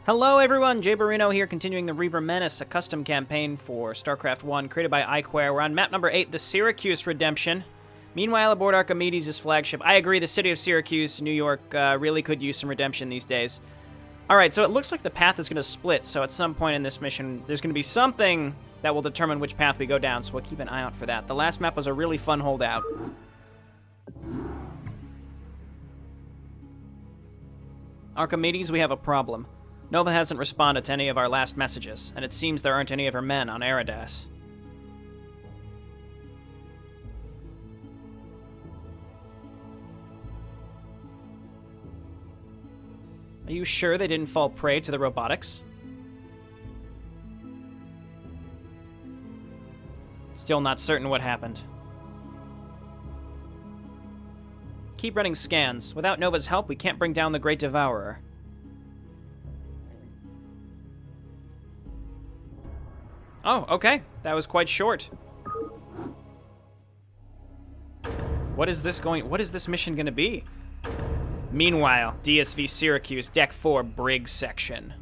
Hello everyone, JayborinoPlays here, continuing the Reaver Menace, a custom campaign for StarCraft 1 created by iquare. We're on map number 8, the Syracuse Redemption. Meanwhile, aboard Archimedes' flagship. I agree, the city of Syracuse, New York, really could use some redemption these days. Alright, so it looks like the path is going to split, so at some point in this mission, there's going to be something that will determine which path we go down, so we'll keep an eye out for that. The last map was a really fun holdout. Archimedes, we have a problem. Nova hasn't responded to any of our last messages, and it seems there aren't any of her men on Archimedes. Are you sure they didn't fall prey to the robotics? Still not certain what happened. Keep running scans. Without Nova's help, we can't bring down the Great Devourer. Oh, okay. That was quite short. What is this mission gonna be? Meanwhile, GSV Syracuse, Deck 4, Brig Section.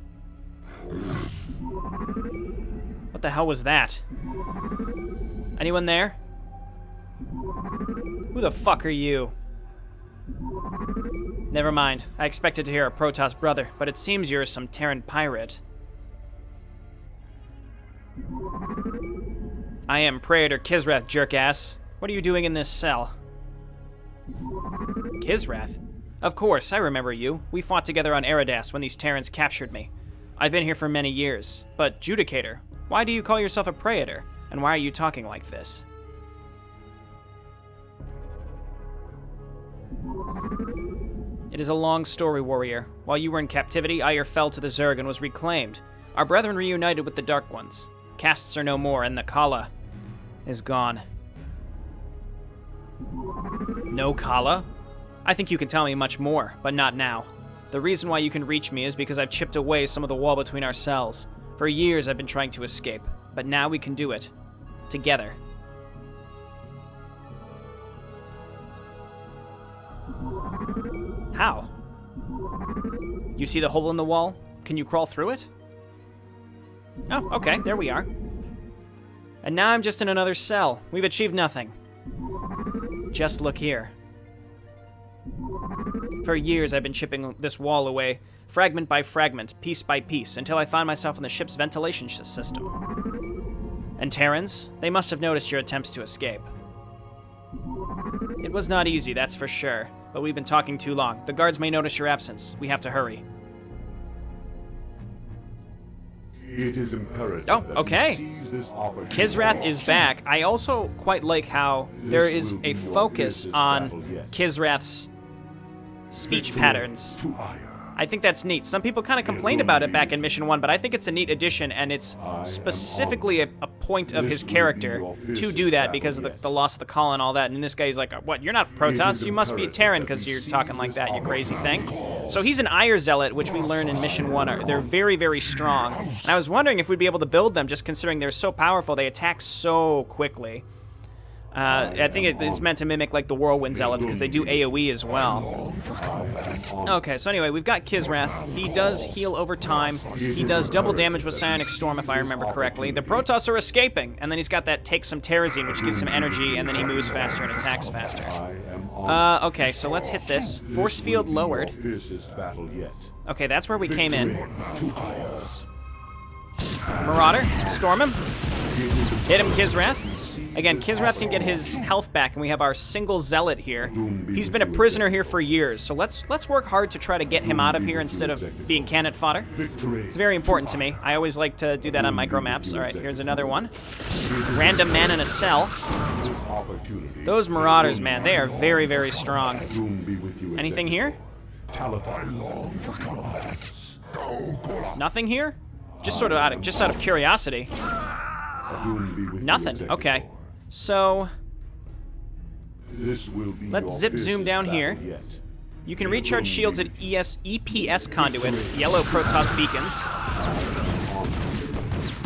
What the hell was that? Anyone there? Who the fuck are you? Never mind. I expected to hear a Protoss brother, but it seems you're some Terran pirate. I am Praetor Kisrath, jerkass. What are you doing in this cell? Kisrath? Of course, I remember you. We fought together on Archimedes when these Terrans captured me. I've been here for many years. But, Judicator, why do you call yourself a Praetor? And why are you talking like this? It is a long story, warrior. While you were in captivity, Aiur fell to the Zerg and was reclaimed. Our brethren reunited with the Dark Ones. Castes are no more, and the Kala is gone. No Kala? I think you can tell me much more, but not now. The reason why you can reach me is because I've chipped away some of the wall between our cells. For years I've been trying to escape, but now we can do it. Together. How? You see the hole in the wall? Can you crawl through it? Oh, okay, there we are. And now I'm just in another cell. We've achieved nothing. Just look here. For years I've been chipping this wall away, fragment by fragment, piece by piece, until I found myself in the ship's ventilation system. And Terrans? They must have noticed your attempts to escape. It was not easy, that's for sure, but we've been talking too long. The guards may notice your absence. We have to hurry. It is imperative okay. Kisrath is back. I also quite like how there is a focus on Kisrath's speech patterns. I think that's neat. Some people kind of complained about it back in Mission 1, but I think it's a neat addition, and it's specifically a point of his character to do that because of the loss of the Kala and all that. And this guy's like, what, you're not Protoss? You must be a Terran because you're talking like that, you crazy thing. So he's an Aiur Zealot, which we learned in Mission 1. They're very, very strong. And I was wondering if we'd be able to build them, just considering they're so powerful. They attack so quickly. I think it's meant to mimic like the Whirlwind Zealots because they do AoE as well. Okay, so anyway, we've got Kisrath. He does heal over time. He does double damage with Psionic Storm, if I remember correctly. The Protoss are escaping, and then he's got that Take Some Terrazine, which gives him energy, and then he moves faster and attacks faster. Okay, so let's hit this. Force field lowered. Okay, that's where we came in. Marauder, storm him. Hit him, Kisrath. Again, Kisrath can get his health back, and we have our single Zealot here. He's been a prisoner here for years, so let's work hard to try to get him out of here instead of being cannon fodder. It's very important to me. I always like to do that on micro maps. All right, here's another one. Random man in a cell. Those Marauders, man, they are very, very strong. Anything here? Nothing here? Just out of curiosity. Nothing. Okay. So let's zip zoom down here. You can recharge shields at EPS conduits, yellow Protoss beacons.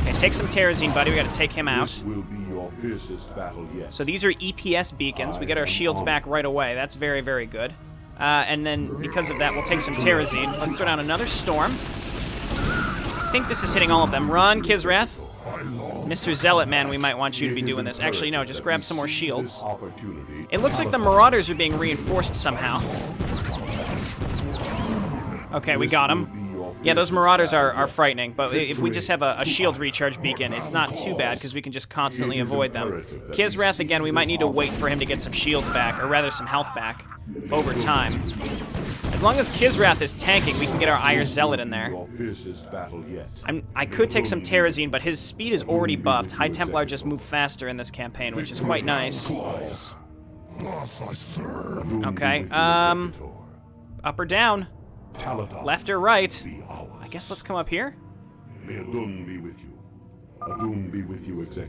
Okay, take some Terrazine, buddy. We gotta take him out. So these are EPS beacons. We get our shields back right away. That's very, very good. And then because of that, we'll take some Terrazine. Let's throw down another Storm. think this is hitting all of them. Run, Kisrath. Mr. Zealot, man, we might want you to be doing this. Actually, no, just grab some more shields. It looks like the Marauders are being reinforced somehow. Okay, we got him. Yeah, those Marauders are frightening, but if we just have a shield recharge beacon, it's not too bad, because we can just constantly avoid them. Kisrath, again, we might need to wait for him to get some shields back, or rather some health back, over time. As long as Kisrath is tanking, we can get our Iron Zealot in there. I could take some Terrazine, but his speed is already buffed. High Templar just moved faster in this campaign, which is quite nice. Okay, up or down? Left or right? I guess let's come up here.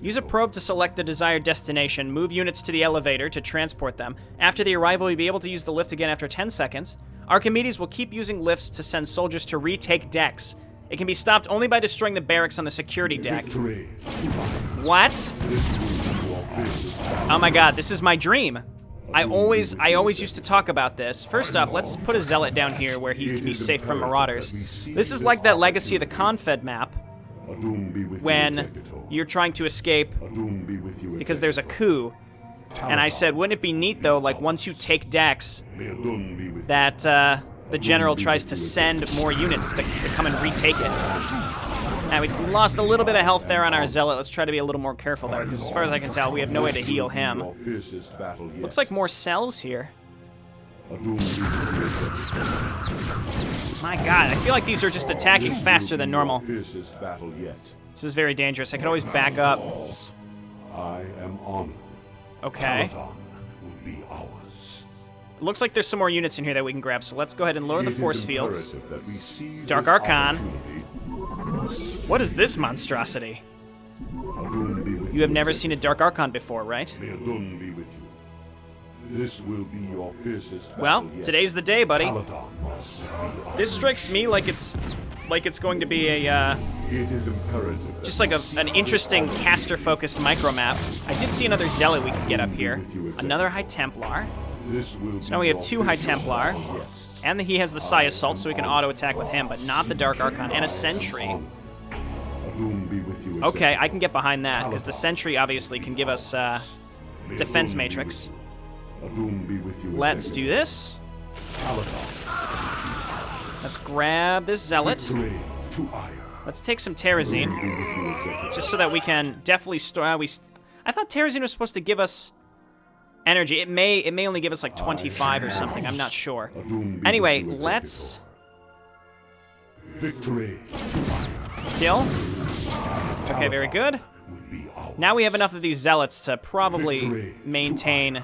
Use a probe to select the desired destination. Move units to the elevator to transport them. After the arrival, you'll be able to use the lift again after 10 seconds. Archimedes will keep using lifts to send soldiers to retake decks. It can be stopped only by destroying the barracks on the security deck. What? Oh my god, this is my dream. I always used to talk about this. First off, let's put a Zealot down here where he can be safe from Marauders. This is like that Legacy of the Confed map, when you're trying to escape because there's a coup. And I said, wouldn't it be neat, though, like, once you take decks, that the general tries to send more units to come and retake it. Now, we lost a little bit of health there on our Zealot. Let's try to be a little more careful there, because as far as I can tell, we have no way to heal him. Looks like more cells here. My god, I feel like these are just attacking faster than normal. This is very dangerous. I could always back up. Okay. Looks like there's some more units in here that we can grab, so let's go ahead and lower the force fields. Dark Archon. What is this monstrosity? You have never seen a Dark Archon before, right? Well, today's the day, buddy. This strikes me like it's going to be a just like an interesting caster-focused micro map. I did see another Zealot we could get up here. Another High Templar. So now we have 2 High Templar. And he has the Psi Assault, so we can auto-attack with him, but not the Dark Archon. And a Sentry. Okay, I can get behind that, because the Sentry obviously can give us Defense Matrix. Let's do this. Let's grab this Zealot. Let's take some Terrazine, just so that we can definitely store... I thought Terrazine was supposed to give us energy. It may only give us like 25 or something. I'm not sure. Anyway, let's... Kill. Okay, very good. Now we have enough of these Zealots to probably maintain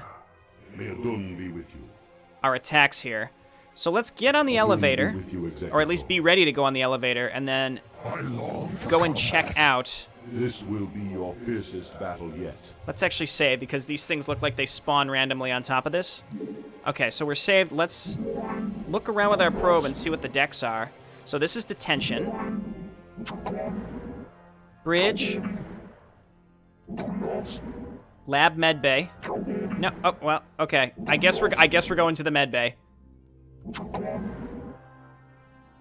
our attacks here. So let's get on the elevator, or at least be ready to go on the elevator, and then go and check out. This will be your fiercest battle yet. Let's actually save, because these things look like they spawn randomly on top of this. Okay, so we're saved. Let's look around with our probe and see what the decks are. So this is Detention. Bridge. Lab Medbay. No, oh, well, okay. I guess we're going to the Medbay.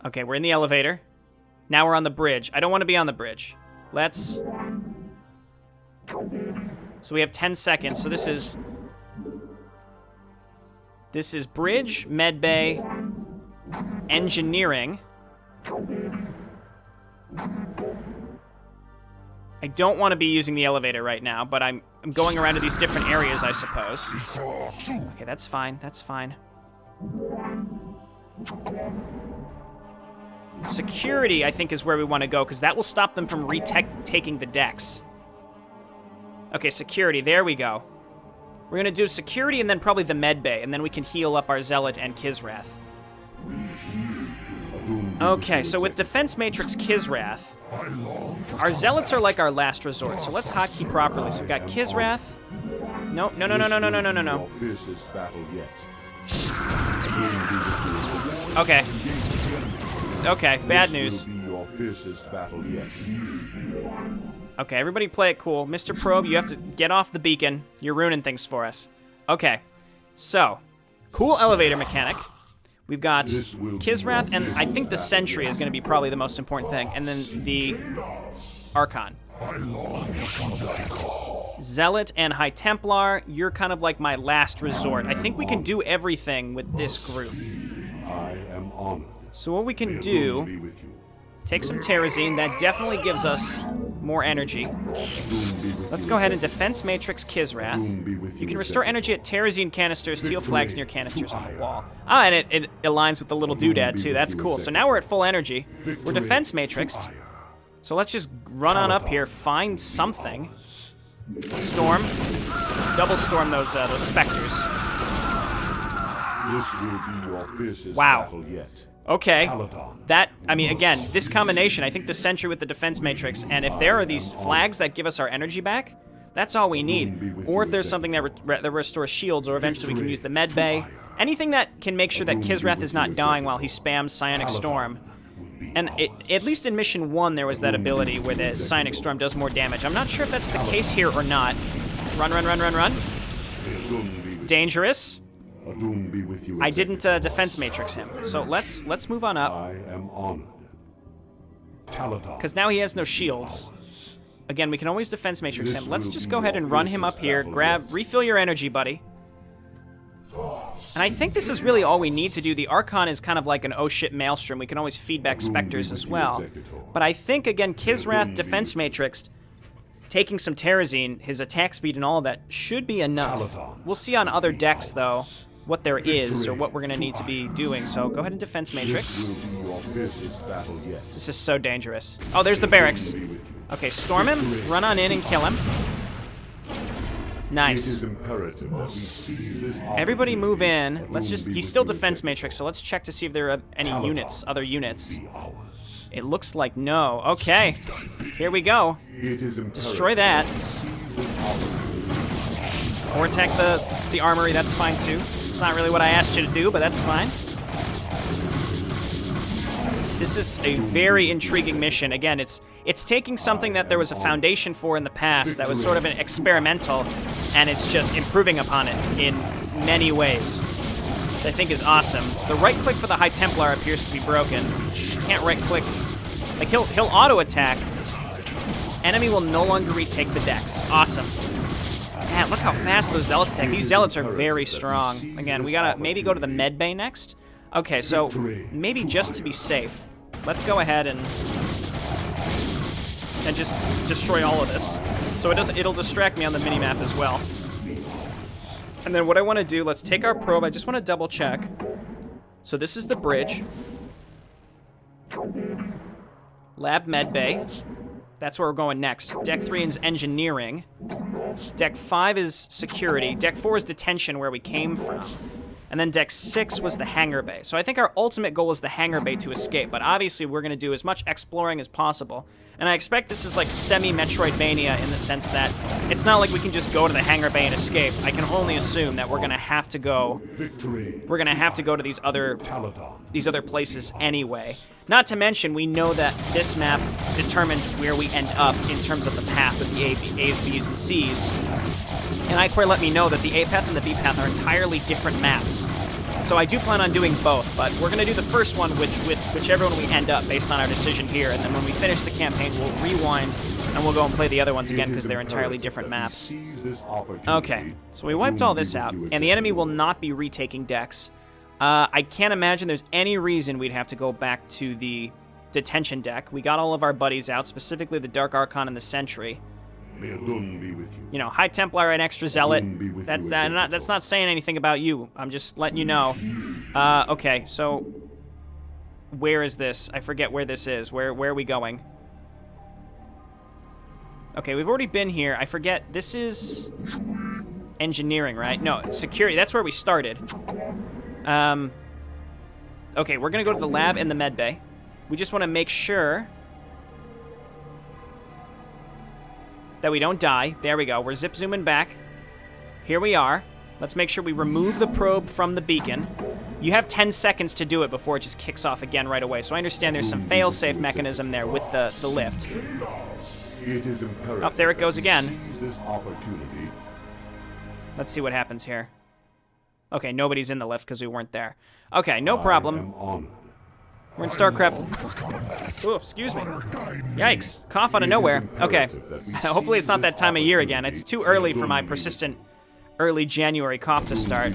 Okay, we're in the elevator. Now we're on the bridge. I don't want to be on the bridge. Let's... So we have 10 seconds. So this is bridge, Medbay, engineering. I don't want to be using the elevator right now, but I'm going around to these different areas, I suppose. Okay, that's fine. That's fine. Security, I think, is where we want to go, because that will stop them from retaking the decks. Okay, security. There we go. We're going to do security and then probably the Medbay, and then we can heal up our Zealot and Kisrath. Okay, so with Defense Matrix Kisrath, our Zealots are like our last resort, so let's hotkey properly. So we've got Kisrath. No. Okay. Okay, bad news. Okay, everybody play it cool. Mr. Probe, you have to get off the beacon. You're ruining things for us. Okay, so, cool elevator mechanic. We've got Kisrath, and I think the Sentry is going to be probably the most important thing, and then the Archon. Zealot and High Templar, you're kind of like my last resort. I think we can do everything with this group. I am honored. So what we can do, take some Terrazine. That definitely gives us more energy. Let's go ahead and Defense Matrix Kisrath. You can restore energy at Terrazine canisters, teal flags near canisters on the wall. Ah, and it aligns with the little doodad too. That's cool. So now we're at full energy. We're Defense Matrixed. So let's just run on up here, find something. Storm. Double storm those specters. This will be your fiercest wow. battle yet. Okay. That, I mean, again, this combination, I think the Sentry with the Defense Matrix, and if there are these flags that give us our energy back, that's all we need. Or if there's something that restores shields, or eventually we can use the Medbay. Anything that can make sure that Kisrath is not dying while he spams Psionic Storm. And at least in Mission 1, there was that ability where the Psionic Storm does more damage. I'm not sure if that's the case here or not. Run, run, run, run, run. Dangerous. I didn't Defense Matrix him, so let's move on up. I am honored. Because now he has no shields. Again, we can always Defense Matrix him. Let's just go ahead and run him up here. Refill your energy, buddy. And I think this is really all we need to do. The Archon is kind of like an oh shit maelstrom. We can always feed back specters as well. But I think, again, Kisrath Defense Matrixed, taking some Terrazine, his attack speed and all of that should be enough. We'll see on other decks, though, what there is or what we're going to need to be doing. So go ahead and Defense Matrix. This is so dangerous. Oh, there's the barracks. Okay, storm him, run on in and kill him. Nice. Everybody move in. Let's just, he's still Defense Matrix, so let's check to see if there are any units, other units. It looks like no. Okay, here we go. Destroy that. Or attack the armory, that's fine too. It's not really what I asked you to do, but that's fine. This is a very intriguing mission. Again, it's taking something that there was a foundation for in the past that was sort of an experimental, and it's just improving upon it in many ways. That I think is awesome. The right click for the High Templar appears to be broken. You can't right click. Like he'll auto attack. Enemy will no longer retake the decks. Awesome. Man, look how fast those Zealots attack. These Zealots are very strong. Again, we gotta maybe go to the Medbay next. Okay, so maybe just to be safe, let's go ahead and just destroy all of this. So it'll distract me on the minimap as well. And then what I want to do, let's take our probe. I just want to double check. So this is the bridge. Lab Medbay. That's where we're going next. Deck 3 is engineering. Deck 5 is security. Deck 4 is detention, where we came from. And then Deck 6 was the hangar bay. So I think our ultimate goal is the hangar bay to escape, but obviously we're going to do as much exploring as possible. And I expect this is like semi-Metroidvania in the sense that it's not like we can just go to the hangar bay and escape. I can only assume that we're going to have to go. We're going to have to go to these other places anyway. Not to mention, we know that this map determines where we end up in terms of the path of the A's, B's, and C's. And iquare let me know that the A path and the B path are entirely different maps. So I do plan on doing both, but we're going to do the first one with whichever one we end up based on our decision here, and then when we finish the campaign, we'll rewind and we'll go and play the other ones again because they're entirely different maps. Okay, so we wiped all this out, and the enemy will not be retaking decks. I can't imagine there's any reason we'd have to go back to the detention deck. We got all of our buddies out, specifically the Dark Archon and the Sentry. You know, High Templar and Extra Zealot. That's not saying anything about you. I'm just letting you know. Okay, so where is this? I forget where this is. Where are we going? Okay, we've already been here. I forget. This is engineering, right? No, security. That's where we started. Okay, we're gonna go to the lab and the medbay. We just want to make sure that we don't die. There we go. We're zip zooming back. Here we are. Let's make sure we remove the probe from the beacon. You have 10 seconds to do it before it just kicks off again right away. So I understand there's some fail-safe mechanism there with the lift. Oh, there it goes again. Let's see what happens here. Okay, nobody's in the lift because we weren't there. Okay, no problem. Honored. We're in StarCraft. Oh, excuse me. Yikes. Cough out of nowhere. Okay. Hopefully it's not that time of year again. It's too early for my persistent early January cough to start.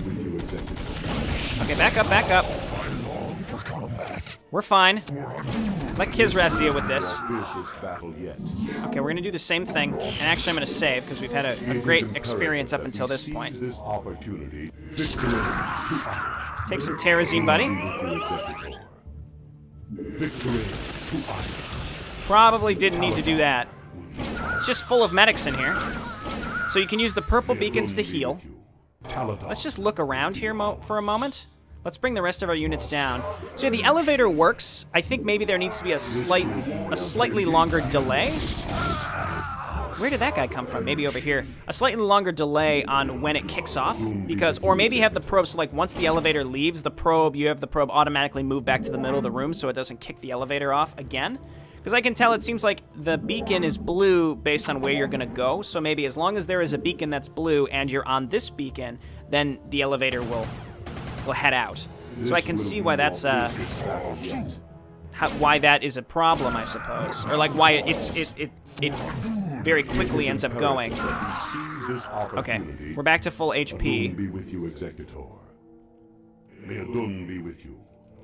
Okay, back up, back up. We're fine. Let Kisrath deal with this. Okay, we're gonna do the same thing. And actually, I'm gonna save because we've had a great experience up until this point. Take some Terrazine, buddy. Probably didn't need to do that. It's just full of medics in here. So you can use the purple beacons to heal. Let's just look around here for a moment. Let's bring the rest of our units down. So yeah, the elevator works. I think maybe there needs to be a slightly longer delay. Where did that guy come from? Maybe over here. A slightly longer delay on when it kicks off, because, or maybe have the probe, so like once the elevator leaves the probe, you have the probe automatically move back to the middle of the room so it doesn't kick the elevator off again. Because I can tell it seems like the beacon is blue based on where you're gonna go, so maybe as long as there is a beacon that's blue and you're on this beacon, then the elevator will head out. So I can see why that's, why that is a problem, I suppose. Or like why it very quickly ends up going. Okay, we're back to full HP.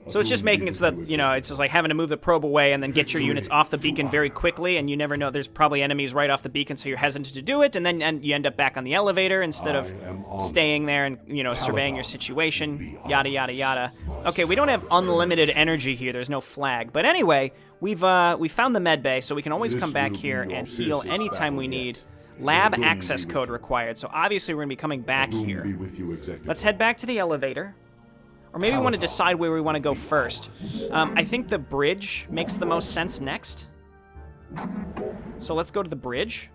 So it's just making it so that, you know, it's just like having to move the probe away and then get your units off the beacon very quickly, and you never know, there's probably enemies right off the beacon, so you're hesitant to do it, and then you end up back on the elevator instead of staying there and, you know, surveying your situation, yada, yada, yada. Okay, we don't have unlimited energy here, there's no flag. But anyway, we found the medbay, so we can always come back here and heal anytime we need. Lab access code required, so obviously we're going to be coming back here. Let's head back to the elevator. Or maybe we want to decide where we want to go first. I think the bridge makes the most sense next. So let's go to the bridge.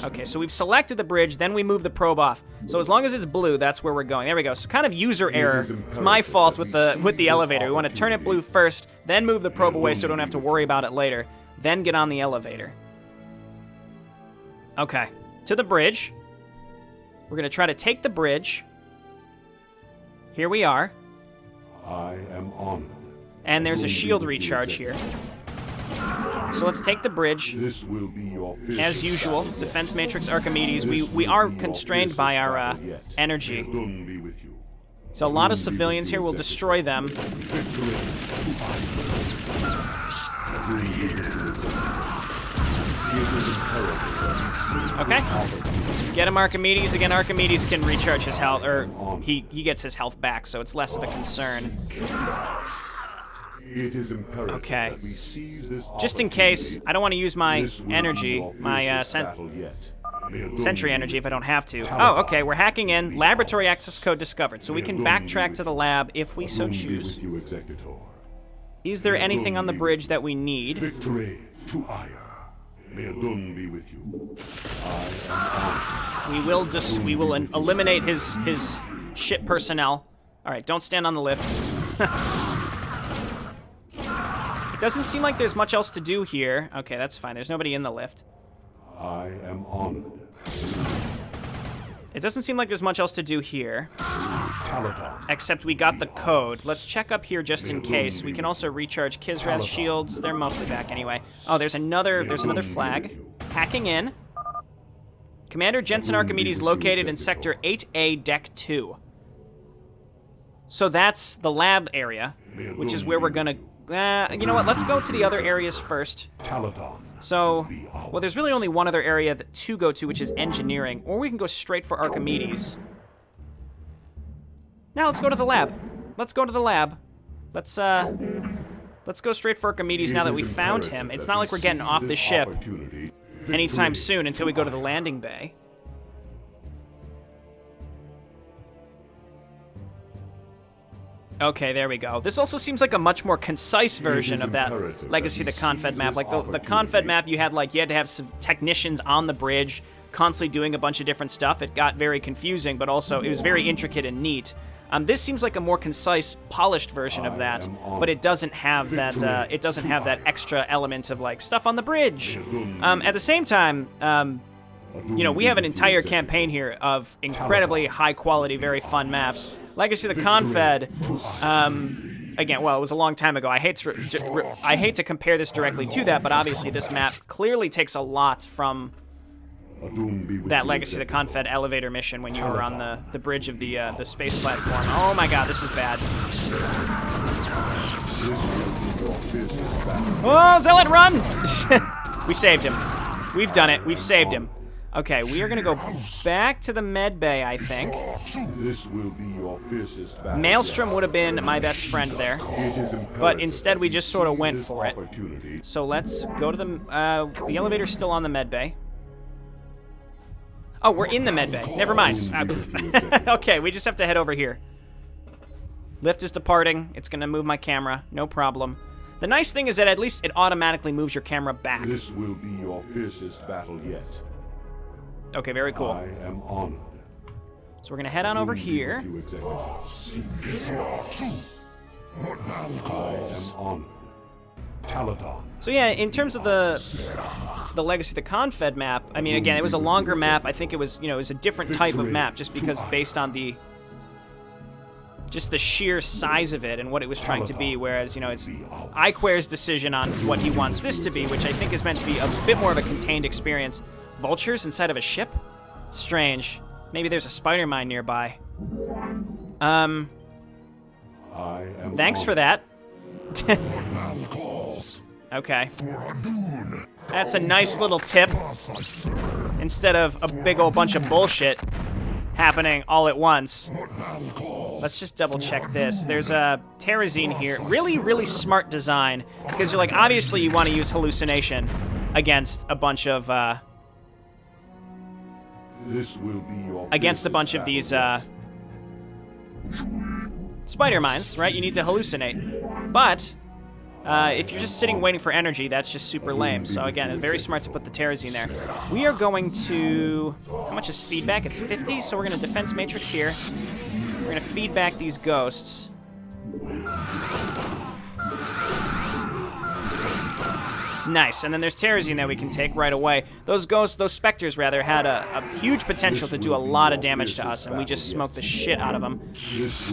Okay, so we've selected the bridge, then we move the probe off. So as long as it's blue, that's where we're going. There we go. So kind of user error. It's my fault with the elevator. We want to turn it blue first, then move the probe away so we don't have to worry about it later. Then get on the elevator. Okay, to the bridge. We're going to try to take the bridge. Here we are. I am honored. And there's a shield recharge here. So let's take the bridge. This will be your as usual, Defense Matrix Archimedes. We are constrained by our energy. So a lot of civilians here will destroy them. Okay. Get him, Archimedes. Again, Archimedes can recharge his health, or he gets his health back, so it's less of a concern. Okay. Just in case, I don't want to use my energy, my sentry energy if I don't have to. Oh, okay, we're hacking in. Laboratory access code discovered, so we can backtrack to the lab if we so choose. Is there anything on the bridge that we need? Victory to Ire. May Adon be with you. We will eliminate his ship personnel. All right, don't stand on the lift. It doesn't seem like there's much else to do here. Okay, that's fine. There's nobody in the lift. I am honored. It doesn't seem like there's much else to do here. Except we got the code. Let's check up here just in case. We can also recharge Kisrath's shields. They're mostly back anyway. Oh, there's another flag. Hacking in. Commander Jensen Archimedes located in Sector 8A, Deck 2. So that's the lab area, which is where we're gonna... you know what? Let's go to the other areas first. So, well, there's really only one other area to go to, which is engineering. Or we can go straight for Archimedes. Now let's go to the lab. Let's go to the lab. Let's go straight for Archimedes now that we found him. It's not like we're getting off the ship anytime soon until we go to the landing bay. Okay, there we go. This also seems like a much more concise version of that Legacy of the Confed map. Like the Confed map, you had to have some technicians on the bridge, constantly doing a bunch of different stuff. It got very confusing, but also it was very intricate and neat. This seems like a more concise, polished version of that, but it doesn't have that. It doesn't have that extra element of like stuff on the bridge. At the same time, you know, we have an entire campaign here of incredibly high quality, very fun maps. Legacy of the Confed, again, well, it was a long time ago. I hate to compare this directly to that, but obviously this map clearly takes a lot from that Legacy of the Confed elevator mission when you were on the bridge of the space platform. Oh my god, this is bad. Oh, Zealot, run! We saved him. We've done it. We've saved him. Okay, we are going to go back to the Medbay, I think. This will be your fiercest battle. Maelstrom would have been my best friend there, but instead we just sort of went for it. So let's go to the elevator's still on the Medbay. Oh, we're in the Medbay. Never mind. Okay, we just have to head over here. Lift is departing. It's going to move my camera. No problem. The nice thing is that at least it automatically moves your camera back. This will be your fiercest battle yet. Okay, very cool. I am honored. So we're going to head on over here. I am honored. Taladon. So yeah, in terms of the Legacy of the Confed map, I mean, again, it was a longer map. I think it was, you know, it was a different type of map just because based on just the sheer size of it and what it was trying to be, whereas, you know, it's iquare's decision on what he wants this to be, which I think is meant to be a bit more of a contained experience. Vultures inside of a ship? Strange. Maybe there's a spider mine nearby. Thanks for that. Okay. That's a nice little tip. Instead of a big old bunch of bullshit happening all at once. Let's just double check this. There's a Terrazine here. Really, really smart design. Because you're like, obviously you want to use hallucination against a bunch of, against a bunch of these, spider mines, right? You need to hallucinate. But if you're just sitting waiting for energy, that's just super lame. So again, it's very smart to put the Terrazine there. We are going to... How much is feedback? It's 50, so we're going to defense matrix here. We're going to feed back these ghosts. Nice, and then there's Terrazine that we can take right away. Those ghosts, those specters rather, had a huge potential to do a lot of damage to us, and we just smoked the shit out of them.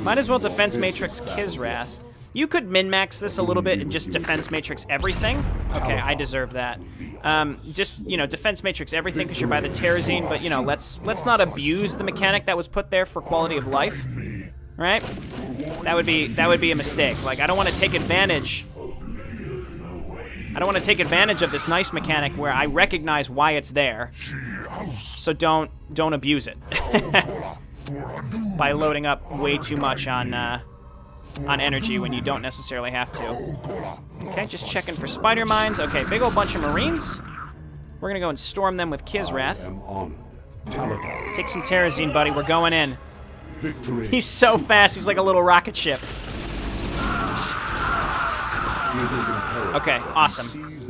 Might as well defense matrix Kisrath. You could min-max this a little bit and just defense matrix everything. Okay, I deserve that. Just, you know, defense matrix everything because you're by the Terrazine, but, you know, let's not abuse the mechanic that was put there for quality of life, right? That would be a mistake. Like, I don't want to take advantage. I don't want to take advantage of this nice mechanic where I recognize why it's there. So don't abuse it by loading up way too much on energy when you don't necessarily have to. Okay, just checking for spider mines. Okay, big old bunch of Marines. We're gonna go and storm them with Kisrath. Take some Terrazine, buddy. We're going in. He's so fast. He's like a little rocket ship. Okay, awesome.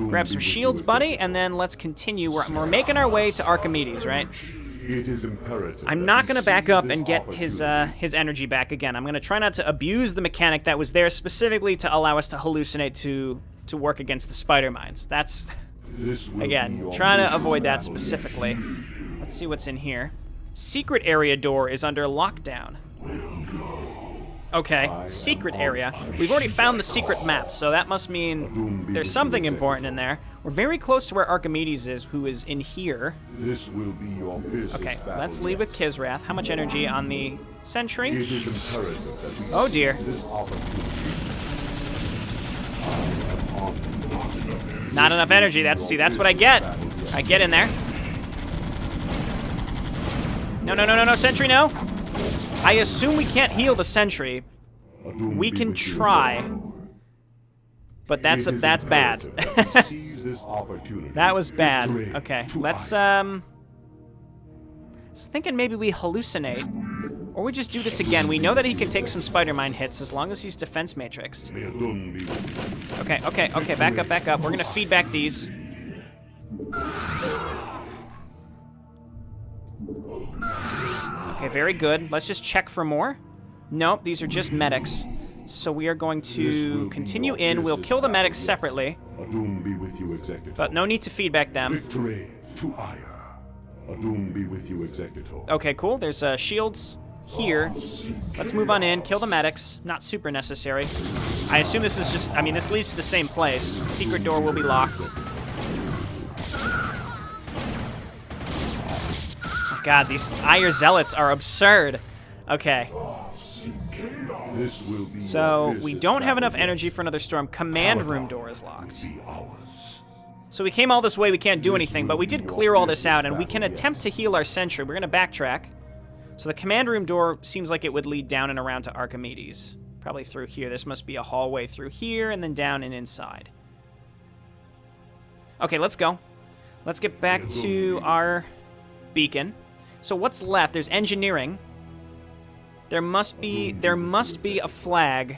Grab some shields, buddy, and then let's continue. We're making our way to Archimedes, right? It is imperative. I'm not going to back up and get his energy back again. I'm going to try not to abuse the mechanic that was there specifically to allow us to hallucinate to work against the spider mines. That's, again, trying to avoid that specifically. Let's see what's in here. Secret area door is under lockdown. Okay, secret area. We've already found the secret map, so that must mean there's something important in there. We're very close to where Archimedes is, who is in here. This will be your okay, let's lead with Kisrath. How much energy on the sentry? It is imperative that we oh dear. Not enough energy. That's what I get. I get in there. No, sentry, no. I assume we can't heal the sentry. We can try. But that's bad. That was bad. Okay, let's I was thinking maybe we hallucinate. Or we just do this again. We know that he can take some spider mine hits as long as he's defense matrixed. Okay, back up. We're gonna feed back these. Okay, very good. Let's just check for more. Nope, these are just medics. So we are going to continue in. We'll kill the medics separately. Addon be with you, Executor. But no need to feedback them. Victory to ire. Addon be with you, Executor. Okay, cool. There's shields here. Let's move on in. Kill the medics. Not super necessary. I assume this is just... I mean, this leads to the same place. Secret door will be locked. Oh, God, these Ire Zealots are absurd. Okay. This will be So, we don't have enough energy for another storm. Command room door is locked. So we came all this way, we can't do anything, but we did clear all this out, and we can attempt to heal our sentry. We're going to backtrack. So the command room door seems like it would lead down and around to Archimedes. Probably through here. This must be a hallway through here, and then down and inside. Okay, let's go. Let's get back to our beacon. So what's left? There's engineering. There must be a flag.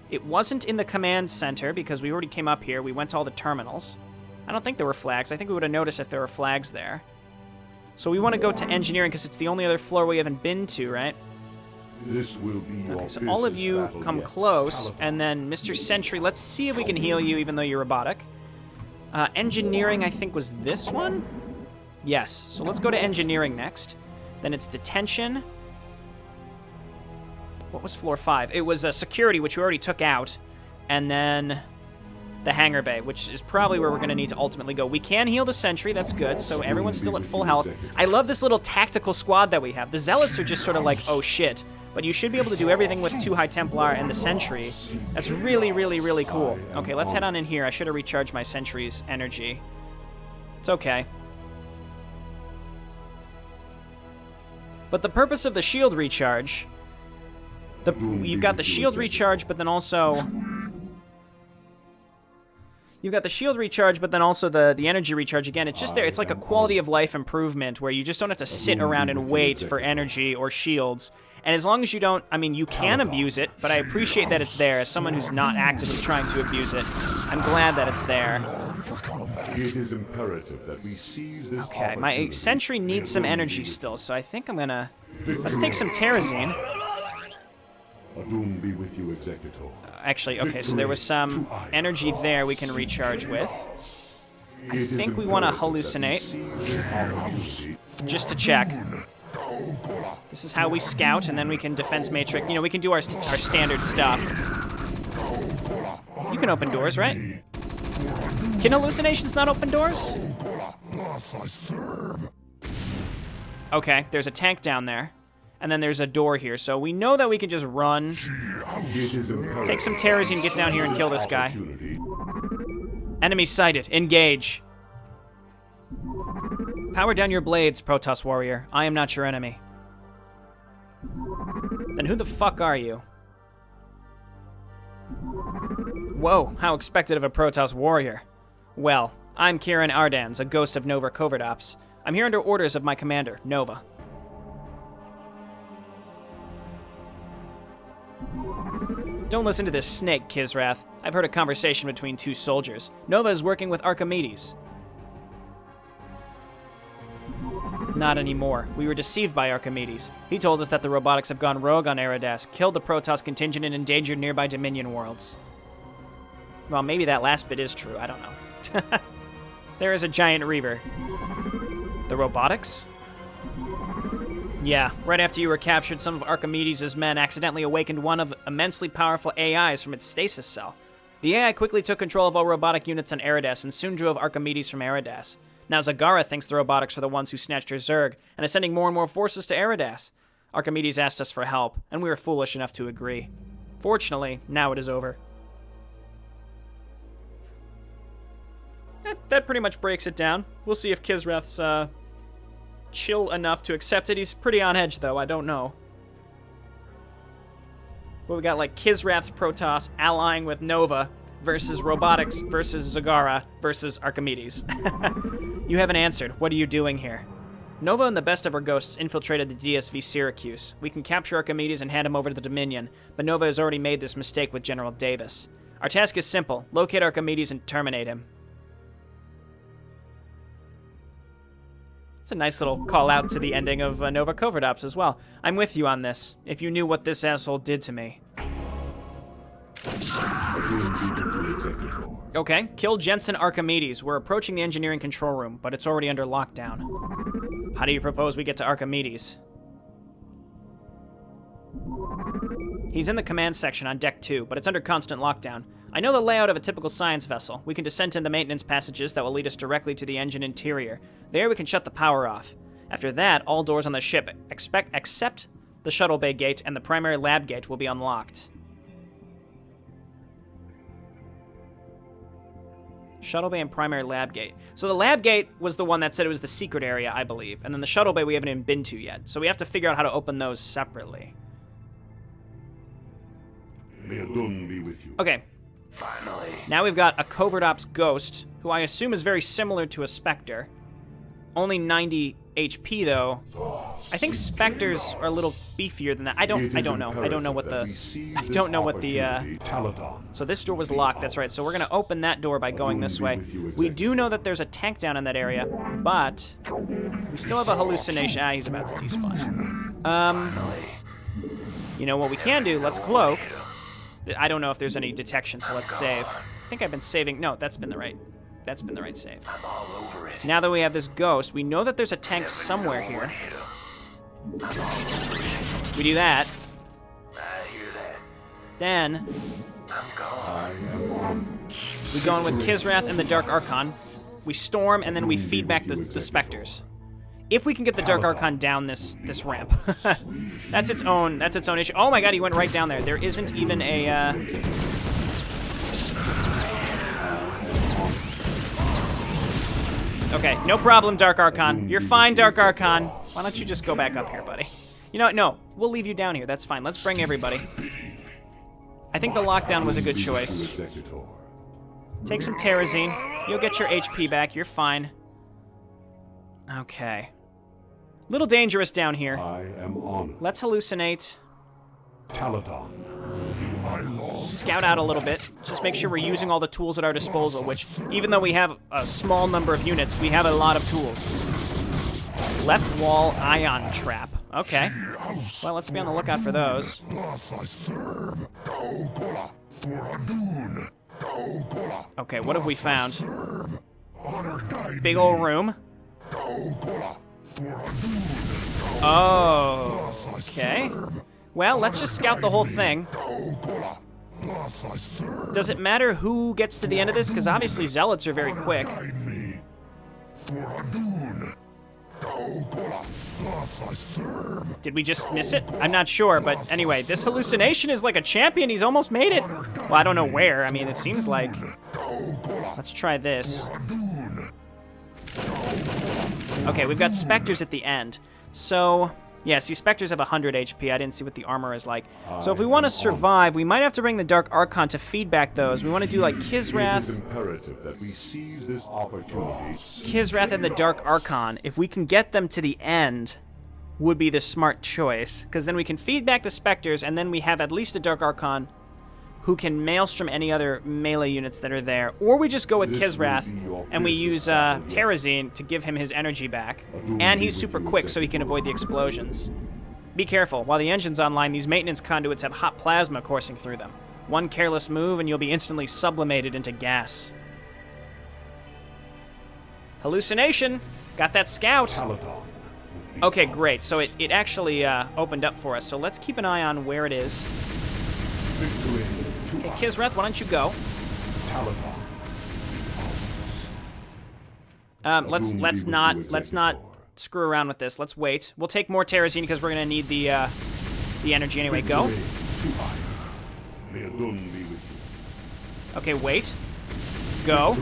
It wasn't in the command center because we already came up here. We went to all the terminals. I don't think there were flags. I think we would have noticed if there were flags there. So we want to go to engineering because it's the only other floor we haven't been to, right? This will be your Okay, so all of you battle come yet. close, and then Mr. Sentry, let's see if we can heal you even though you're robotic. Engineering, I think, was this one? Yes, so let's go to engineering next. Then it's detention. What was floor 5? It was security, which we already took out. And then the hangar bay, which is probably where we're going to need to ultimately go. We can heal the sentry, that's good, so everyone's still at full health. I love this little tactical squad that we have. The Zealots are just sort of like, oh shit. But you should be able to do everything with 2 High Templar and the sentry. That's really, really, really cool. Okay, let's head on in here. I should have recharged my sentry's energy. It's okay. But the purpose of the shield recharge... You've got the shield recharge, but then also... You've got the shield recharge, but then also the energy recharge. Again, it's just there. It's like a quality of life improvement where you just don't have to sit around and wait for energy or shields. And as long as you don't, I mean, you can abuse it, but I appreciate that it's there. As someone who's not actively trying to abuse it, I'm glad that it's there. It is imperative that we seize this Okay, my sentry needs some energy still, so I think I'm gonna... Let's take some Terrazine. Addon be with you, Executor. Actually, okay, so there was some energy there we can recharge with. I think we want to hallucinate, just to check. This is how we scout, and then we can defense matrix. You know, we can do our standard stuff. You can open doors, right? Can hallucinations not open doors? Okay, there's a tank down there. And then there's a door here, so we know that we can just run. Take some Terrazine, get down here and kill this guy. Enemy sighted. Engage. Power down your blades, Protoss warrior. I am not your enemy. Then who the fuck are you? Whoa, how expected of a Protoss warrior. Well, I'm Kieran Ardans, a ghost of Nova Covert Ops. I'm here under orders of my commander, Nova. Don't listen to this snake, Kisrath. I've heard a conversation between 2 soldiers. Nova is working with Archimedes. Not anymore. We were deceived by Archimedes. He told us that the robotics have gone rogue on Eridas, killed the Protoss contingent, and endangered nearby Dominion worlds. Well, maybe that last bit is true. I don't know. There is a giant Reaver. The robotics? Yeah, right after you were captured, some of Archimedes' men accidentally awakened one of immensely powerful AIs from its stasis cell. The AI quickly took control of all robotic units on Eridas and soon drove Archimedes from Eridas. Now Zagara thinks the robotics are the ones who snatched her Zerg and is sending more and more forces to Eridas. Archimedes asked us for help, and we were foolish enough to agree. Fortunately, now it is over. That pretty much breaks it down. We'll see if Kisrath's, chill enough to accept it. He's pretty on edge, though. I don't know. But we got, like, Kisrath's Protoss allying with Nova versus Robotics versus Zagara versus Archimedes. You haven't answered. What are you doing here? Nova and the best of her ghosts infiltrated the GSV Syracuse. We can capture Archimedes and hand him over to the Dominion, but Nova has already made this mistake with General Davis. Our task is simple. Locate Archimedes and terminate him. It's a nice little call out to the ending of Nova Covert Ops as well. I'm with you on this, if you knew what this asshole did to me. Addon be you, Executor. Okay, kill Jensen Archimedes. We're approaching the engineering control room, but it's already under lockdown. How do you propose we get to Archimedes? He's in the command section on deck 2, but it's under constant lockdown. I know the layout of a typical science vessel. We can descend in the maintenance passages that will lead us directly to the engine interior. There we can shut the power off. After that, all doors on the ship, except the shuttle bay gate and the primary lab gate, will be unlocked. Shuttle bay and primary lab gate. So the lab gate was the one that said it was the secret area, I believe. And then the shuttle bay we haven't even been to yet. So we have to figure out how to open those separately. May Addon be with you. Okay. Finally. Now we've got a covert ops ghost, who I assume is very similar to a Spectre. Only 90 HP though. I think Spectres are a little beefier than that. I don't know. I don't know what the So this door was locked, that's right. So we're gonna open that door by going this way. We do know that there's a tank down in that area, but we still have a hallucination. Ah, he's about to despawn. You know what we can do? Let's cloak. I don't know if there's any detection, so let's save. I think I've been saving. No, that's been the right save. I'm all over it. Now that we have this ghost, we know that there's a tank somewhere here. We do that. I hear that. Then I'm gone. we go in with Kisrath and the Dark Archon. We storm, and then we feed back the Spectres. If we can get the Dark Archon down this ramp. That's its own issue. Oh my god, he went right down there. There isn't even a Okay, no problem, Dark Archon. You're fine, Dark Archon. Why don't you just go back up here, buddy? You know what? No, we'll leave you down here. That's fine. Let's bring everybody. I think the lockdown was a good choice. Take some Terrazine. You'll get your HP back. You're fine. Okay. Little dangerous down here. I am honored. Let's hallucinate. Taladon. Scout out a little bit. Just make sure we're using all the tools at our disposal, which, even though we have a small number of units, we have a lot of tools. Left wall ion trap. Okay. Well, let's be on the lookout for those. Okay, what have we found? Big old room. Oh, okay. Well, let's just scout the whole thing. Does it matter who gets to the end of this? Because obviously zealots are very quick. Did we just miss it? I'm not sure, but anyway, this hallucination is like a champion. He's almost made it. Well, I don't know where. I mean, it seems like... Let's try this. Okay, we've got Spectres at the end. So, yeah, see, Spectres have 100 HP. I didn't see what the armor is like. So if we want to survive, we might have to bring the Dark Archon to feedback those. We want to do, like, Kisrath. It is imperative that we seize this opportunity. Kisrath and the Dark Archon, if we can get them to the end, would be the smart choice. Because then we can feed back the Spectres, and then we have at least a Dark Archon who can maelstrom any other melee units that are there. Or we just go with Kisrath, and we use Terrazine to give him his energy back. And he's super quick, so he can avoid the explosions. Be careful. While the engine's online, these maintenance conduits have hot plasma coursing through them. One careless move, and you'll be instantly sublimated into gas. Hallucination! Got that scout! Okay, great. So it actually opened up for us. So let's keep an eye on where it is. Okay, Kisrath, why don't you go? Let's not screw around with this. Let's wait. We'll take more Terrazine because we're gonna need the energy anyway. Go. Okay, wait. Go.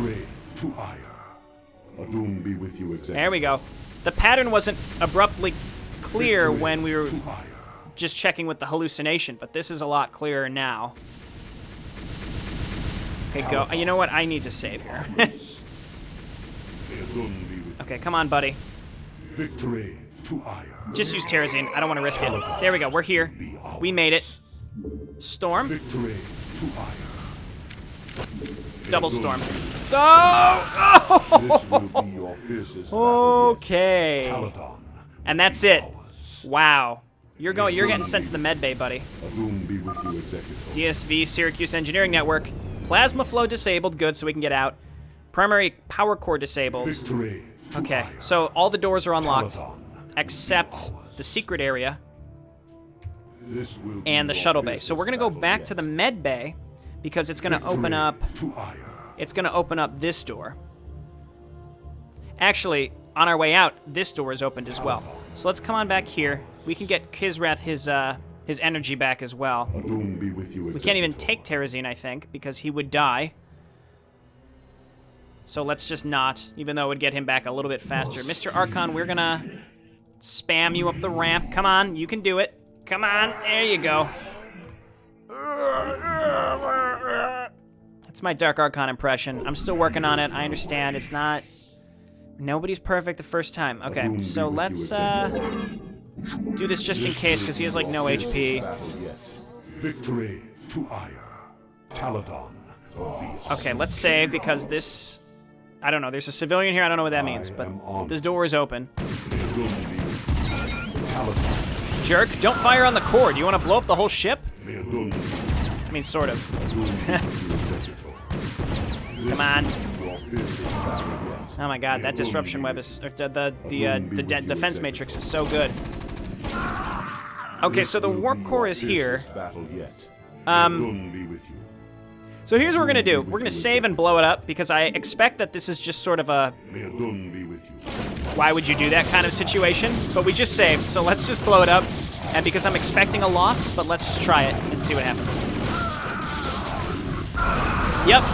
There we go. The pattern wasn't abruptly clear when we were just checking with the hallucination, but this is a lot clearer now. Okay, go. You know what? I need to save here. Okay, come on, buddy. Just use Terrazine. I don't want to risk it. There we go. We're here. We made it. Storm. Double storm. Go! Oh! Okay. And that's it. Wow. You're getting sent to the Medbay, buddy. GSV Syracuse Engineering Network. Plasma flow disabled. Good, so we can get out. Primary power core disabled. Victory to Okay, ire. so all the doors are unlocked Paladon. except the secret area This will be and the your shuttle bay. So we're gonna go battle back yet. to the med bay because it's gonna open up. To ire. It's gonna open up this door. Actually, on our way out, this door is opened as well. So let's come on back here. We can get Kisrath his energy back as well. Addon be with you. We can't even take Terrazine, I think, because he would die. So let's just not, even though it would get him back a little bit faster. Mr. Archon, we're gonna spam you up the ramp. Come on, you can do it. Come on, there you go. That's my Dark Archon impression. I'm still working on it. I understand. It's not... Nobody's perfect the first time. Okay, so let's do this just in case, because he has, like, no HP. Victory to ire. Paladon. Okay, let's save, because this... I don't know. There's a civilian here. I don't know what that means, but this door is open. Jerk, don't fire on the core. Do you want to blow up the whole ship? I mean, sort of. Come on. Oh my god, that disruption web is... the defense matrix is so good. Okay, so the warp core is here. So here's what we're gonna do. We're gonna save and blow it up, because I expect that this is just sort of a... why would you do that kind of situation? But we just saved, so let's just blow it up. And because I'm expecting a loss, but let's just try it and see what happens. Yep,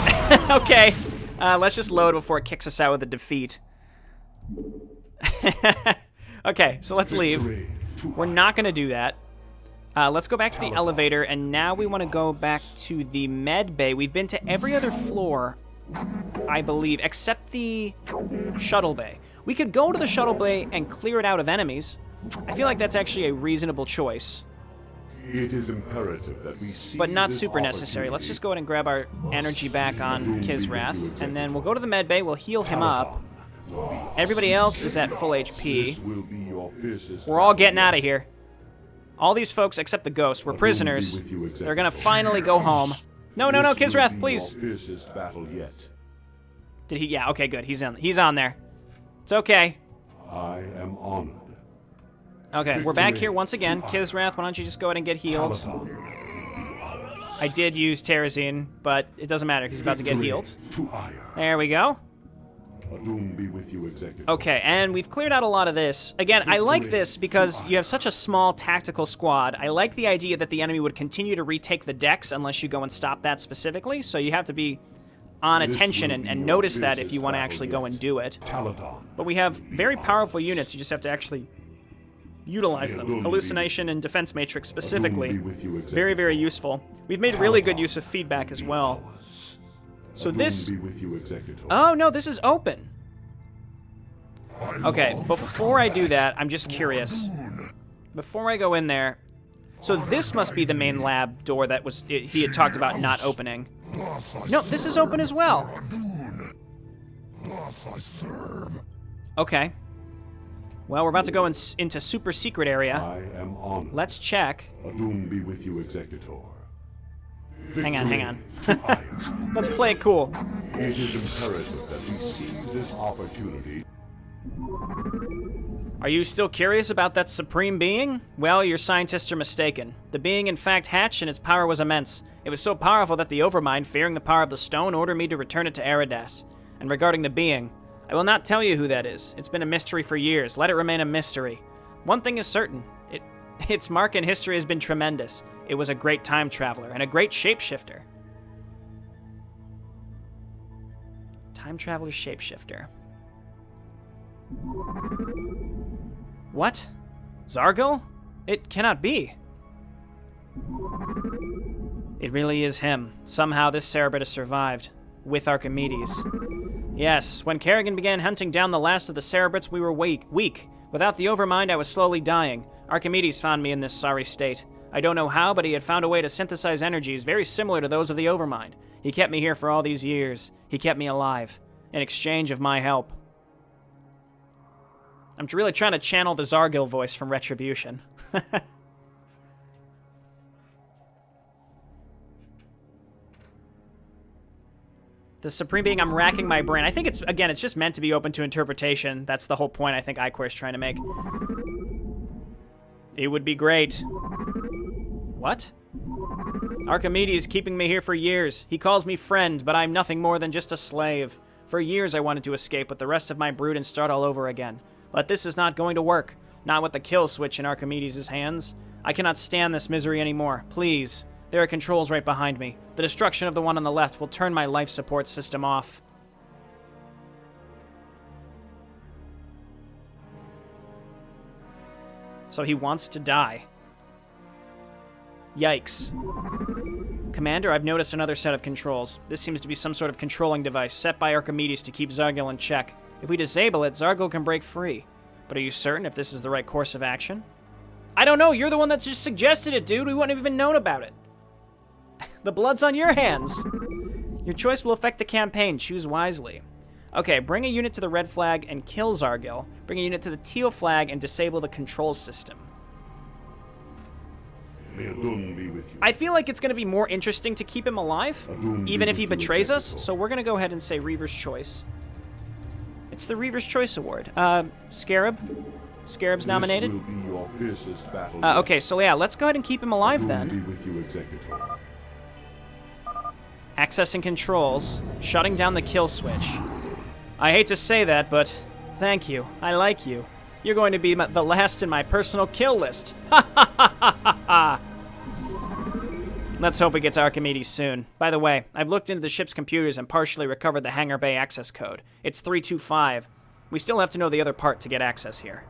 okay. Let's just load before it kicks us out with a defeat. Okay, so let's leave. We're not gonna do that. Let's go back to the elevator, and now we want to go back to the med bay. We've been to every other floor, I believe, except the shuttle bay. We could go to the shuttle bay and clear it out of enemies. I feel like that's actually a reasonable choice. It is imperative that we see But not this super necessary. Let's just go ahead and grab our energy back on Kisrath, and then we'll go to the med bay, we'll heal him up. Everybody else is at full HP. will be your fiercest We're all getting out of here. All these folks, except the ghost, were prisoners. They're gonna finally go home. No, no, no, Kisrath, please. Fiercest battle yet. Did he? Yeah, okay, good. He's on there. It's okay. I am honored. Okay, we're back here once again. Kisrath, why don't you just go ahead and get healed? I did use Terrazine, but it doesn't matter. He's about to get healed. To ire. There we go. Addon be with you, Executive. Okay, and we've cleared out a lot of this. Again, I like this because you have such a small tactical squad. I like the idea that the enemy would continue to retake the decks unless you go and stop that specifically, so you have to be on attention and notice that if you want to actually go and do it. But we have very powerful units, you just have to actually utilize them. Hallucination and Defense Matrix specifically. Very, very useful. We've made really good use of feedback as well. So this... Oh, no, this is open. Okay, before I do that, I'm just curious. Before I go in there... So this must be the main lab door that he had talked about not opening. No, this is open as well. Okay. Well, we're about to go into super secret area. I am honored. Let's check. Addon be with you, Executor. Hang on. Let's play it cool. It is imperative that we seize this opportunity. Are you still curious about that supreme being? Well, your scientists are mistaken. The being in fact hatched, and its power was immense. It was so powerful that the Overmind, fearing the power of the stone, ordered me to return it to Eridas. And regarding the being, I will not tell you who that is. It's been a mystery for years. Let it remain a mystery. One thing is certain. Its mark in history has been tremendous. It was a great time traveler and a great shapeshifter. Time traveler shapeshifter. What? Zargil? It cannot be. It really is him. Somehow this Cerebrit has survived. With Archimedes. Yes, when Kerrigan began hunting down the last of the Cerebrits, we were weak. Without the Overmind, I was slowly dying. Archimedes found me in this sorry state. I don't know how, but he had found a way to synthesize energies very similar to those of the Overmind. He kept me here for all these years. He kept me alive. In exchange of my help. I'm really trying to channel the Zargil voice from Retribution. The Supreme Being, I'm racking my brain. I think it's, again, it's just meant to be open to interpretation. That's the whole point I think iquare is trying to make. It would be great. What? Archimedes keeping me here for years. He calls me friend, but I'm nothing more than just a slave. For years I wanted to escape with the rest of my brood and start all over again. But this is not going to work. Not with the kill switch in Archimedes' hands. I cannot stand this misery anymore. Please. There are controls right behind me. The destruction of the one on the left will turn my life support system off. So he wants to die. Yikes. Commander, I've noticed another set of controls. This seems to be some sort of controlling device set by Archimedes to keep Zargil in check. If we disable it, Zargil can break free. But are you certain if this is the right course of action? I don't know. You're the one that just suggested it, dude. We wouldn't have even known about it. The blood's on your hands. Your choice will affect the campaign. Choose wisely. Okay, bring a unit to the red flag and kill Zargil. Bring a unit to the teal flag and disable the control system. May Addon be with you. I feel like it's going to be more interesting to keep him alive, even if he betrays us, so we're going to go ahead and say Reaver's Choice. It's the Reaver's Choice Award. Scarab? Scarab's nominated? This will be your fiercest battle Okay, so yeah, let's go ahead and keep him alive Addon then. be with you, Executor. Accessing controls. Shutting down the kill switch. I hate to say that, but thank you. I like you. You're going to be the last in my personal kill list. Ha ha ha ha ha ha! Let's hope we get to Archimedes soon. By the way, I've looked into the ship's computers and partially recovered the hangar bay access code. It's 325. We still have to know the other part to get access here.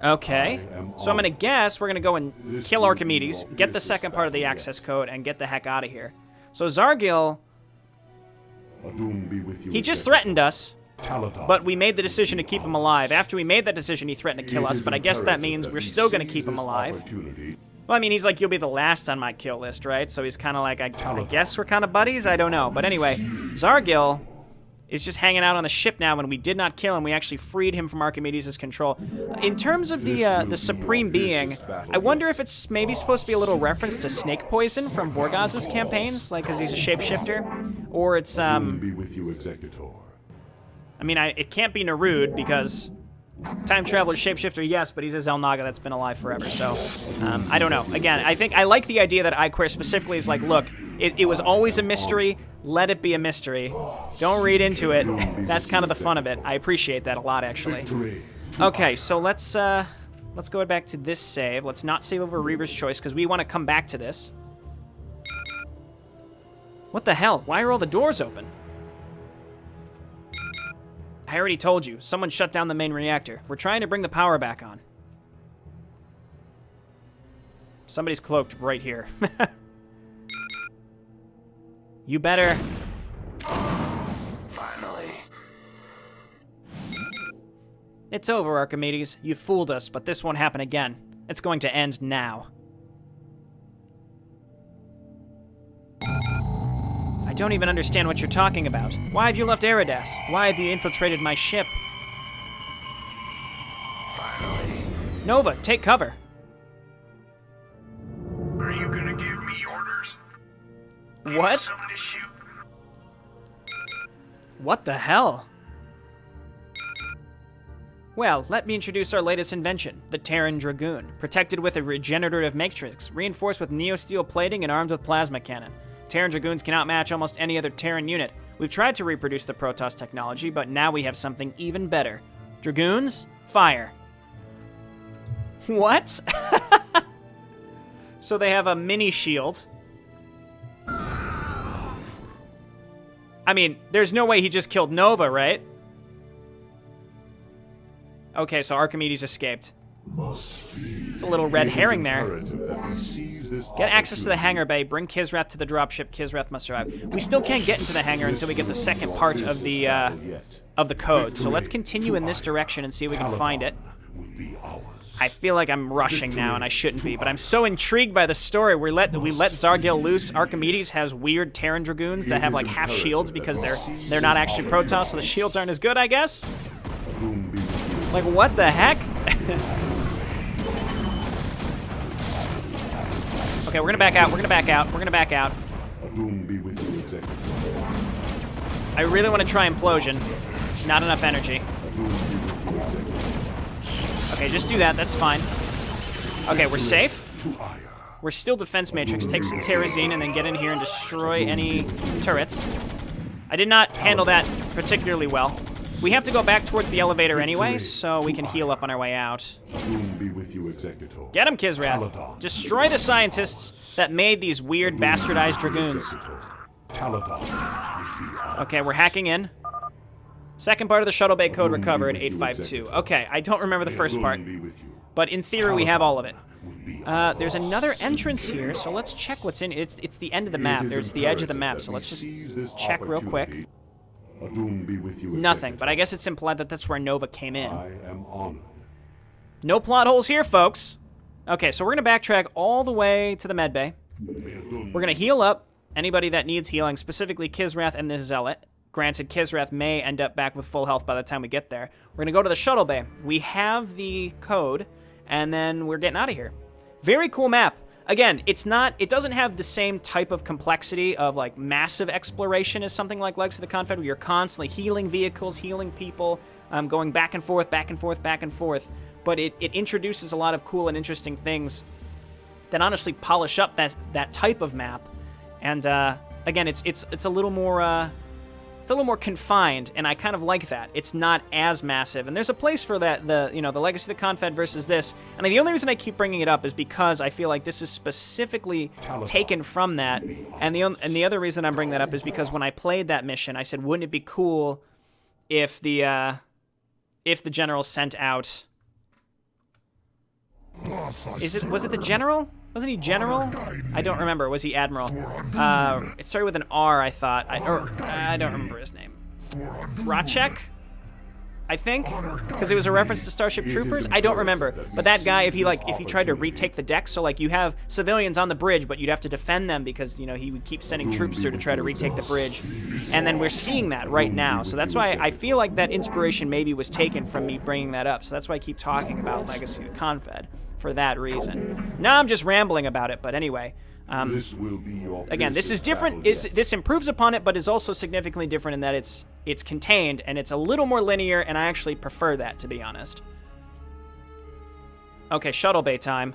Okay, so I'm gonna guess we're gonna go and kill Archimedes, get the second part of the access code, and get the heck out of here. So Zargil, Addon be with you, he just Executor. threatened us, Taladar. but we made the decision to keep him alive. After we made that decision, he threatened to kill It us, is but I guess that imperative means that we're we still gonna seize keep him this alive. opportunity. Well, I mean, he's like, you'll be the last on my kill list, right? So he's kind of like, I guess we're kind of buddies? I don't know. But anyway, Zargil is just hanging out on the ship now, and we did not kill him. We actually freed him from Archimedes' control. In terms of the Supreme Being, I wonder if it's maybe supposed to be a little reference to snake poison from Vorgaz's campaigns, like, because he's a shapeshifter. Or it's, Addon be with you, Executor. I mean, it can't be Nerud, because time traveler, shapeshifter, yes, but he's a Zelnaga that's been alive forever, so I don't know. Again, I think I like the idea that iquare specifically is like, look, it was always a mystery, let it be a mystery. Don't read into it. That's kind of the fun of it. I appreciate that a lot, actually. Victory. Okay, so let's go back to this save. Let's not save over Reaver's Choice, because we want to come back to this. What the hell? Why are all the doors open? I already told you. Someone shut down the main reactor. We're trying to bring the power back on. Somebody's cloaked right here. You better. Finally. It's over, Archimedes. You fooled us, but this won't happen again. It's going to end now. I don't even understand what you're talking about. Why have you left Eridas? Why have you infiltrated my ship? Finally. Nova, take cover. Are you gonna give me orders? What? Someone to shoot? What the hell? Well, let me introduce our latest invention, the Terran Dragoon. Protected with a regenerative matrix, reinforced with neosteel plating and armed with plasma cannon. Terran Dragoons can outmatch almost any other Terran unit. We've tried to reproduce the Protoss technology, but now we have something even better. Dragoons, fire. What? So they have a mini shield. I mean, there's no way he just killed Nova, right? Okay, so Archimedes escaped. It's a little red herring there. Get access to the hangar bay, bring Kisrath to the dropship, Kisrath must survive. We still can't get into the hangar until we get the second part of the code, so let's continue in this direction and see if we can find it. I feel like I'm rushing now, and I shouldn't be, but I'm so intrigued by the story. We let Zargil loose. Archimedes has weird Terran Dragoons that have like half shields because they're not actually Protoss, so the shields aren't as good, I guess? Like, what the heck? Okay, we're gonna back out, we're gonna back out, we're gonna back out. Doom be with you, Executor. I really want to try implosion. Not enough energy. Doom be with you, Executor. Okay, just do that. That's fine. Okay, we're safe. To ire. We're still defense matrix. Take some terrazine and then get in here and destroy any turrets. I did not handle that particularly well. We have to go back towards the elevator anyway, so we can heal up on our way out. Doom be with you, Executor. Get him, Kisrath. Destroy the scientists that made these weird bastardized dragoons. Okay, we're hacking in. Second part of the shuttle bay code recovered, 852. Okay, I don't remember the first part, but in theory we have all of it. There's another entrance here, so let's check what's in. It's the end of the map. There's the edge of the map, so let's just check real quick. Nothing, but I guess it's implied that that's where Nova came in. I am honored. No plot holes here, folks. Okay, so we're going to backtrack all the way to the Medbay. We're going to heal up anybody that needs healing, specifically Kisrath and this Zealot. Granted, Kisrath may end up back with full health by the time we get there. We're going to go to the shuttle bay. We have the code, and then we're getting out of here. Very cool map. Again, it doesn't have the same type of complexity of like massive exploration as something like Legacy of the Confed, where you're constantly healing vehicles, healing people, going back and forth, back and forth, back and forth. But it introduces a lot of cool and interesting things that honestly polish up that type of map. And again, it's a little more confined, and I kind of like that. It's not as massive, and there's a place for that. The Legacy of the Confed versus this, and the only reason I keep bringing it up is because I feel like this is specifically taken from that. And the other reason I'm bringing that up is because when I played that mission, I said, wouldn't it be cool if the general sent out? Was it the general? Wasn't he general? I don't remember. Was he admiral? It started with an R, I thought. I don't remember his name. Rachek? I think? Because it was a reference to Starship Troopers? I don't remember. But that guy, if he tried to retake the deck, so like you have civilians on the bridge, but you'd have to defend them because, he would keep sending troops through to try to retake the bridge. And then we're seeing that right now. So that's why I feel like that inspiration maybe was taken from me bringing that up. So that's why I keep talking about Legacy of the Confed. For that reason. Now I'm just rambling about it, but anyway. Again, this is different. This improves upon it, but is also significantly different in that it's contained and it's a little more linear, and I actually prefer that, to be honest. Okay, shuttle bay time.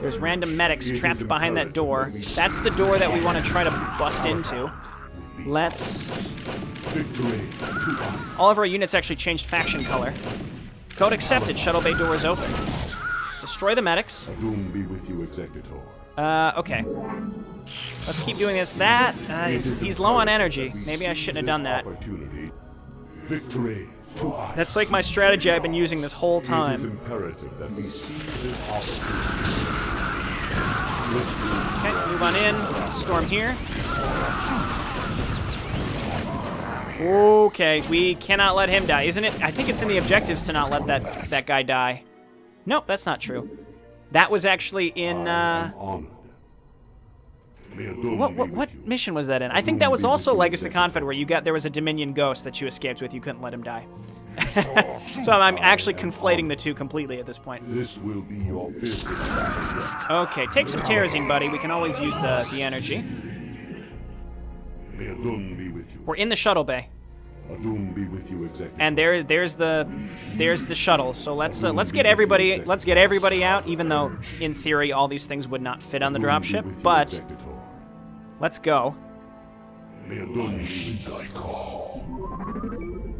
There's random medics trapped behind that door. That's the door that we want to try to bust into. Let's... All of our units actually changed faction color. Code accepted. Shuttle bay door is open. Destroy the medics. Doom be with you, Executor. Okay. Let's keep doing this. He's low on energy. Maybe I shouldn't have done that. Victory to us. That's like my strategy I've been using this whole It is time. imperative that we seize this opportunity. Okay, move on in. Storm here. Okay, we cannot let him die, isn't it? I think it's in the objectives to not let that guy die. Nope, that's not true. That was actually in, What mission was that in? I think that was also Legacy of the Confed, where there was a Dominion ghost that you escaped with. You couldn't let him die. So I'm actually conflating the two completely at this point. This will be your business battle. Okay, take some terrazine, buddy. We can always use the energy. May Doom be with you. We're in the shuttle bay. Doom be with you, Executor. And there's the shuttle. So let's get everybody out, even though in theory all these things would not fit on the dropship. But let's go.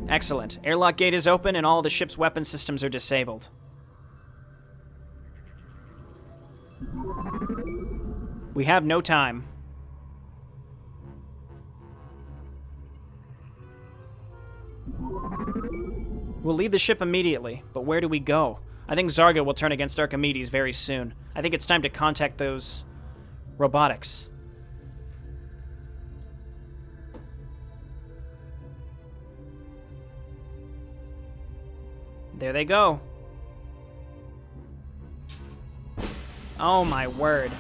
Excellent. Airlock gate is open and all the ship's weapon systems are disabled. We have no time. We'll leave the ship immediately, but where do we go? I think Zagara will turn against Archimedes very soon. I think it's time to contact those robotics. There they go. Oh my word.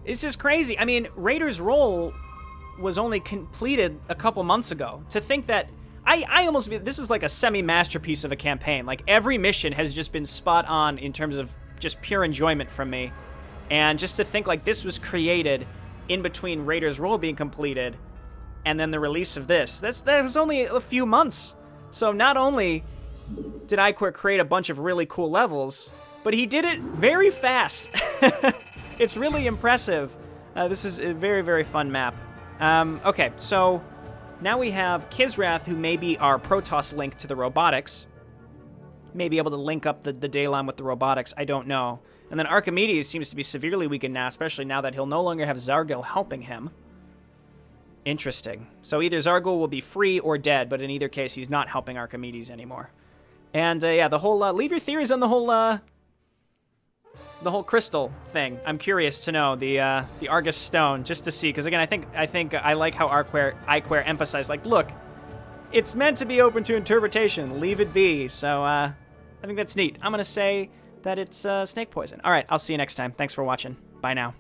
This is crazy. I mean, Raider's role was only completed a couple months ago. To think that I almost feel this is like a semi-masterpiece of a campaign. Like every mission has just been spot on in terms of just pure enjoyment from me. And just to think like this was created in between Raider's role being completed and then the release of this. That was only a few months. So not only did iquare create a bunch of really cool levels, but he did it very fast. It's really impressive. This is a very, very fun map. Okay, so now we have Kisrath, who may be our Protoss link to the robotics. May be able to link up the Daylon with the robotics, I don't know. And then Archimedes seems to be severely weakened now, especially now that he'll no longer have Zargil helping him. Interesting. So either Zargil will be free or dead, but in either case, he's not helping Archimedes anymore. And yeah, the whole leave your theories on the whole crystal thing. I'm curious to know the Argus stone, just to see, because again, I think I like how iquare emphasized, like, look, it's meant to be open to interpretation. Leave it be. So I think that's neat. I'm gonna say that it's snake poison. All right, I'll see you next time. Thanks for watching. Bye now.